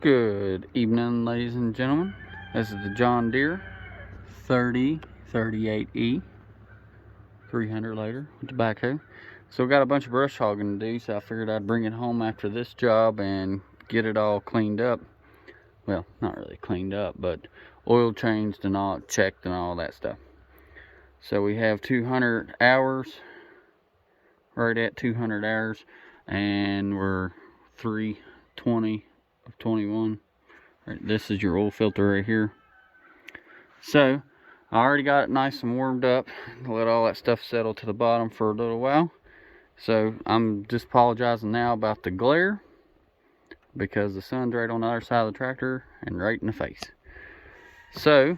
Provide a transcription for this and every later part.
Good evening, ladies and gentlemen. This is the John Deere 3038E 300 later with the backhoe. So we got a bunch of brush hogging to do, so I figured I'd bring it home after this job and get it all cleaned up. Well, not really cleaned up, but oil changed and all checked and all that stuff. So we have 200 hours, right at 200 hours, and we're 320 of 21. Right, this is your oil filter right here. So I already got it nice and warmed up. Let all that stuff settle to the bottom for a little while. So I'm just apologizing now about the glare, because the sun's right on the other side of the tractor and right in the face. So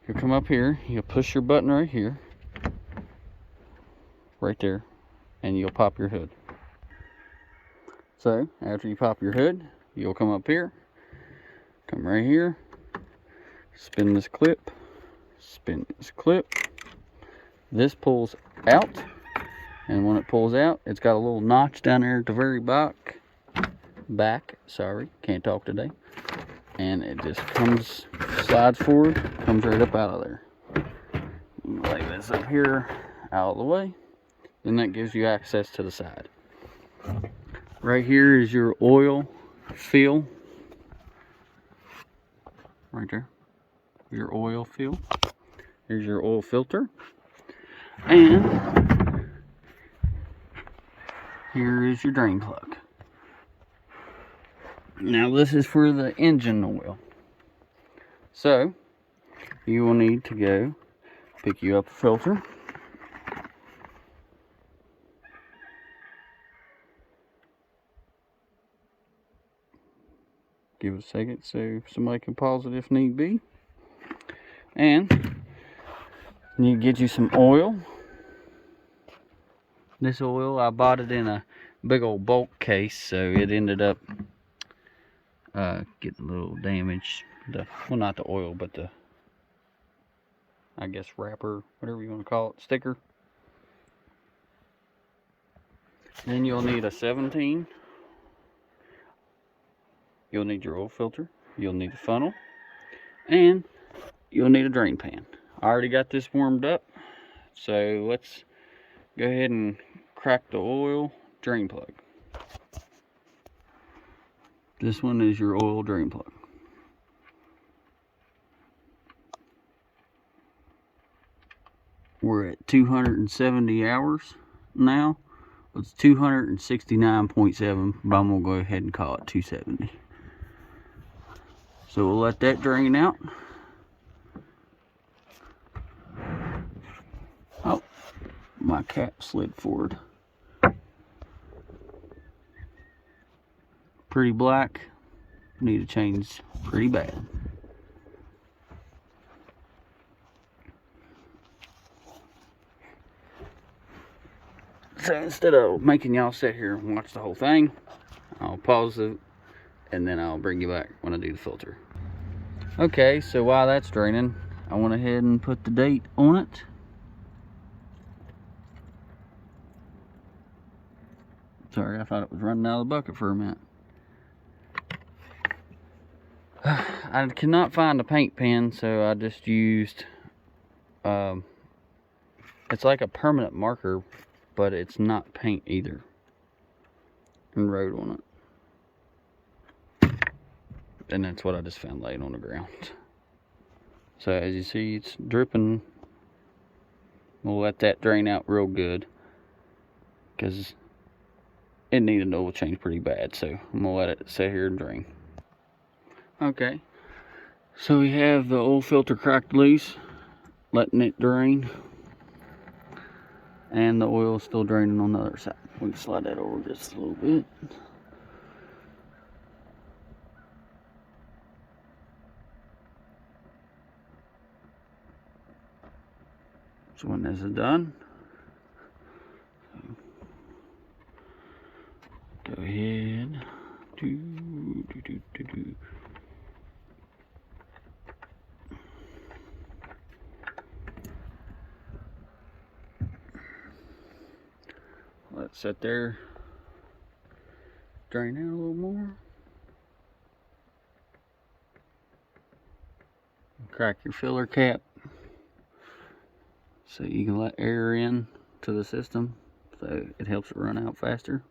you'll come up here, you'll push your button right here, right there, and you'll pop your hood. So after you pop your hood, you'll come up here, come right here, spin this clip, spin this clip. This pulls out, and when it pulls out, it's got a little notch down there at the very back, sorry, can't talk today, and it just comes, slides forward, comes right up out of there. Lay this up here out of the way, then that gives you access to the side. Right here is your oil fill, right there, your oil fill. Here's your oil filter, and here is your drain plug. Now this is for the engine oil. So you will need to go pick you up a filter. Give it a second so somebody can pause it if need be. And you get you some oil. This oil, I bought it in a big old bulk case, so it ended up getting a little damaged. Well, not the oil, but the, I guess, wrapper, whatever you want to call it, sticker. Then you'll need a 17. You'll need your oil filter. You'll need a funnel. And you'll need a drain pan. I already got this warmed up, so let's go ahead and crack the oil drain plug. This one is your oil drain plug. We're at 270 hours now. It's 269.7, but I'm gonna go ahead and call it 270. So we'll let that drain out. Oh, my cap slid forward. Pretty black. Need to change pretty bad. So instead of making y'all sit here and watch the whole thing, I'll pause it and then I'll bring you back when I do the filter. Okay, so while that's draining, I went ahead and put the date on it. Sorry, I thought it was running out of the bucket for a minute. I cannot find a paint pen, so I just used, it's like a permanent marker, but it's not paint either, and wrote on it. And that's what I just found laying on the ground. So as you see, it's dripping. We'll let that drain out real good, because it needed an oil change pretty bad, so I'm gonna let it sit here and drain. Okay, so we have the oil filter cracked loose, letting it drain, and the oil is still draining on the other side. We can slide that over just a little bit. So when this is done, go ahead. Let it sit there, drain out a little more. crack your filler cap so you can let air in to the system, so it helps it run out faster.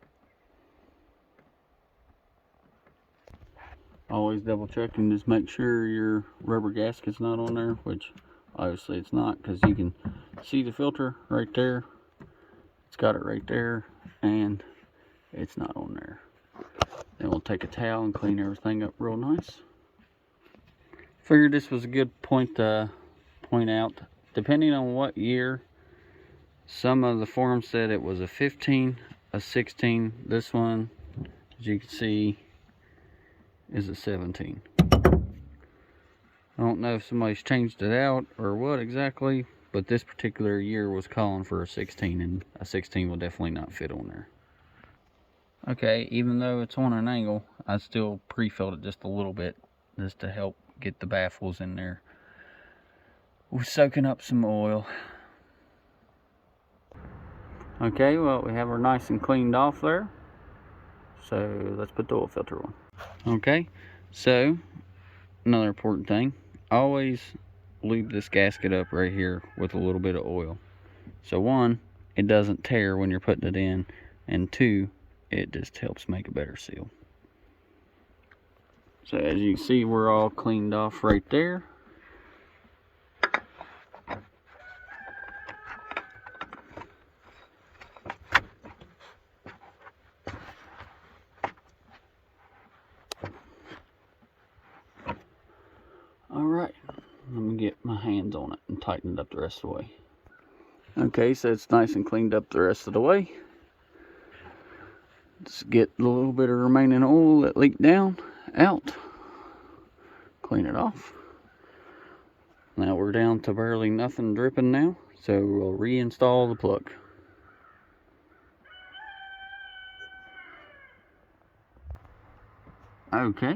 Always double check and just make sure your rubber gasket's not on there, which obviously it's not, because you can see the filter right there. It's got it right there, and it's not on there. Then we'll take a towel and clean everything up real nice. Figured this was a good point to point out. Depending on what year, some of the forums said it was a 15, a 16. This one, as you can see, is a 17. I don't know if somebody's changed it out or what exactly, but this particular year was calling for a 16, and a 16 will definitely not fit on there. Okay, even though it's on an angle, I still pre-filled it just a little bit, just to help get the baffles in there. We're soaking up some oil. Okay, well, we have her nice and cleaned off there. So let's put the oil filter on. Okay, so another important thing, always lube this gasket up right here with a little bit of oil. So one, it doesn't tear when you're putting it in, and two, it just helps make a better seal. So as you can see, we're all cleaned off right there. Alright, let me get my hands on it and tighten it up the rest of the way. Okay, so it's nice and cleaned up the rest of the way. Just get a little bit of remaining oil that leaked down out. Clean it off. Now we're down to barely nothing dripping now, so we'll reinstall the plug. Okay,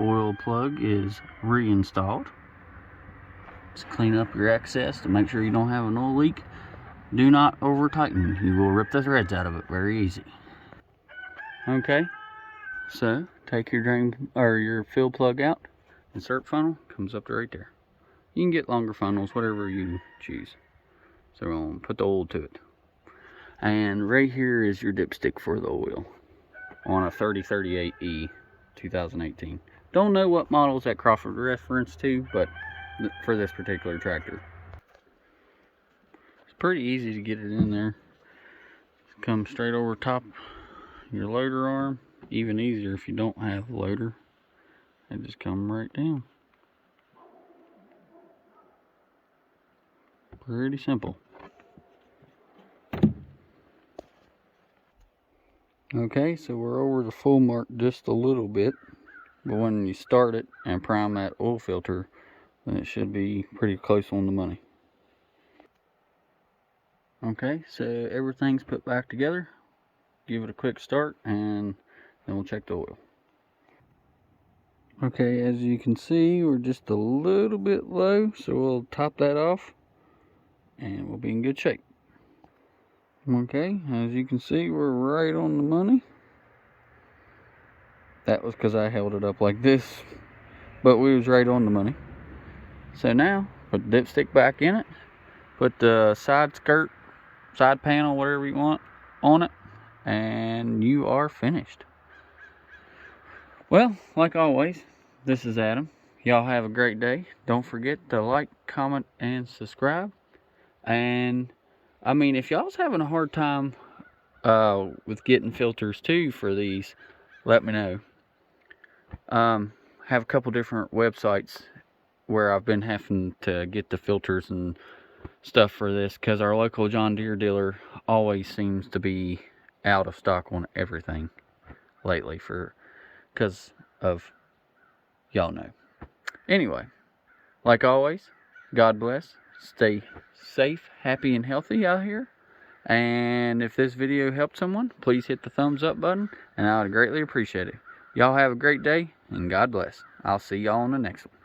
oil plug is reinstalled. Just clean up your excess to make sure you don't have an oil leak. Do not over tighten, you will rip the threads out of it very easy. Okay, so take your drain or your fill plug out. Insert funnel, comes up to right there. You can get longer funnels, whatever you choose. So we're gonna put the oil to it. And right here is your dipstick for the oil on a 3038E 2018. Don't know what models that Crawford reference to, but for this particular tractor. It's pretty easy to get it in there. Come straight over top your loader arm. Even easier if you don't have a loader. And just come right down. Pretty simple. Okay, so we're over the full mark just a little bit. But when you start it and prime that oil filter, then it should be pretty close on the money. Okay, so everything's put back together. Give it a quick start and then we'll check the oil. Okay, as you can see, we're just a little bit low, so we'll top that off and we'll be in good shape. Okay, as you can see, we're right on the money. That was because I held it up like this, but we was right on the money. So now, put the dipstick back in it, put the side skirt, side panel, whatever you want, on it, and you are finished. Well, like always, this is Adam. Y'all have a great day. Don't forget to like, comment, and subscribe. And I mean, if y'all's having a hard time with getting filters too for these, let me know. Have a couple different websites where I've been having to get the filters and stuff for this, because our local John Deere dealer always seems to be out of stock on everything lately because of y'all know. Anyway, like always, God bless. Stay safe, happy, and healthy out here. And if this video helped someone, please hit the thumbs up button, and I would greatly appreciate it. Y'all have a great day, and God bless. I'll see y'all on the next one.